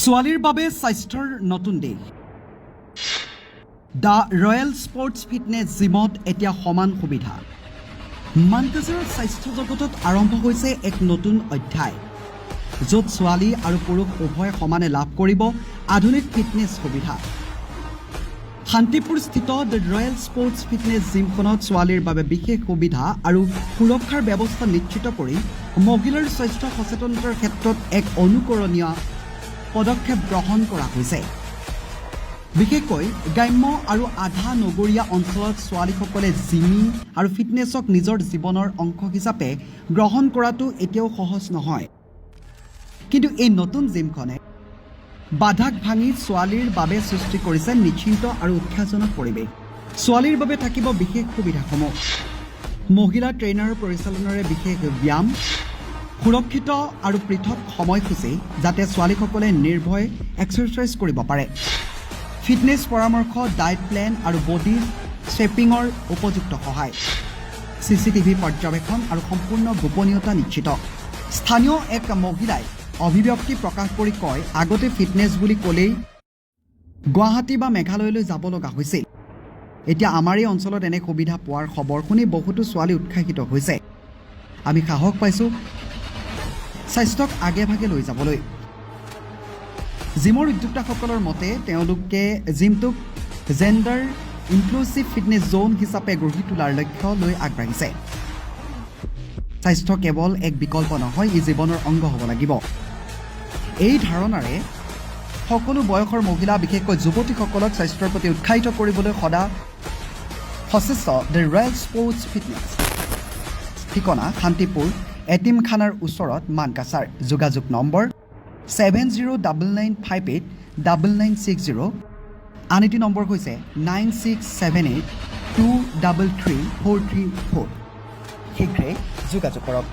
ছোৱালীৰ বাবে স্বাস্থ্যৰ নতুন দেশ দ্য ৰয়েল স্পৰ্টছ ফিটনেছ জিমত এতিয়া সমান সুবিধা মানকাছাৰৰ স্বাস্থ্য জগতত আৰম্ভ হৈছে এক নতুন অধ্যায় য'ত ছোৱালী আৰু পুৰুষ উভয়ে সমানে লাভ কৰিব আধুনিক ফিটনেছ সুবিধা শান্তিপুৰ স্থিত দ্য ৰয়েল স্পৰ্টছ ফিটনেছ জিমখনত ছোৱালীৰ বাবে বিশেষ সুবিধা আৰু সুৰক্ষাৰ ব্যৱস্থা নিশ্চিত কৰি মহিলাৰ স্বাস্থ্য সচেতনতাৰ ক্ষেত্ৰত এক অনুকৰণীয় পদক্ষেপ গ্ৰহণ কৰা হৈছে বিশেষকৈ গ্ৰাম্য আৰু আধা নগৰীয়া অঞ্চলত ছোৱালীসকলে জিমিং আৰু ফিটনেছক নিজৰ জীৱনৰ অংশ হিচাপে গ্ৰহণ কৰাটো এতিয়াও সহজ নহয় কিন্তু এই নতুন জিমখনে বাধাক ভাঙি ছোৱালীৰ বাবে সৃষ্টি কৰিছে নিশ্চিন্ত আৰু উৎসাহজনক পৰিৱেশ ছোৱালীৰ বাবে থাকিব বিশেষ সুবিধাসমূহ মহিলা ট্ৰেইনাৰৰ পৰিচালনাৰে বিশেষ ব্যায়াম সুৰক্ষিত আৰু পৃথক সময়সূচী যাতে ছোৱালীসকলে নিৰ্ভয় এক্সাৰচাইজ কৰিব পাৰে ফিটনেছ পৰামৰ্শ ডায়েট প্লেন আৰু বডি শ্বেপিঙৰ উপযুক্ত সহায় CCTV পৰ্যবেক্ষণ আৰু সম্পূৰ্ণ গোপনীয়তা নিশ্চিত স্থানীয় এক মহিলাই অভিব্যক্তি প্ৰকাশ কৰি কয় আগতে ফিটনেছ বুলি ক'লেই গুৱাহাটী বা মেঘালয়লৈ যাব লগা হৈছিল এতিয়া আমাৰ এই অঞ্চলত এনে সুবিধা পোৱাৰ খবৰ শুনি বহুতো ছোৱালী উৎসাহিত হৈছে আমি সাহস পাইছোঁ স্বাস্থ্যক আগে ভাগে লৈ যাবলৈ জিমৰ উদ্যোক্তাসকলৰ মতে তেওঁলোকে জিমটোক জেণ্ডাৰ ইনক্লুচিভ ফিটনেছ জ'ন হিচাপে গঢ়ি তোলাৰ লক্ষ্য লৈ আগবাঢ়িছে স্বাস্থ্য কেৱল এক বিকল্প নহয় ই জীৱনৰ অংগ হ'ব লাগিব এই ধাৰণাৰে সকলো বয়সৰ মহিলা বিশেষকৈ যুৱতীসকলক স্বাস্থ্যৰ প্ৰতি উৎসাহিত কৰিবলৈ সদা সচেষ্ট দ্য ৰয়েল স্পৰ্টছ ফিটনেছ ঠিকনা শান্তিপুৰ এটিমখানাৰ ওচৰত মানকাছাৰ যোগাযোগ নম্বৰ 7099589960 আন এটি নম্বৰ হৈছে 9678233434 শীঘ্ৰে যোগাযোগ কৰক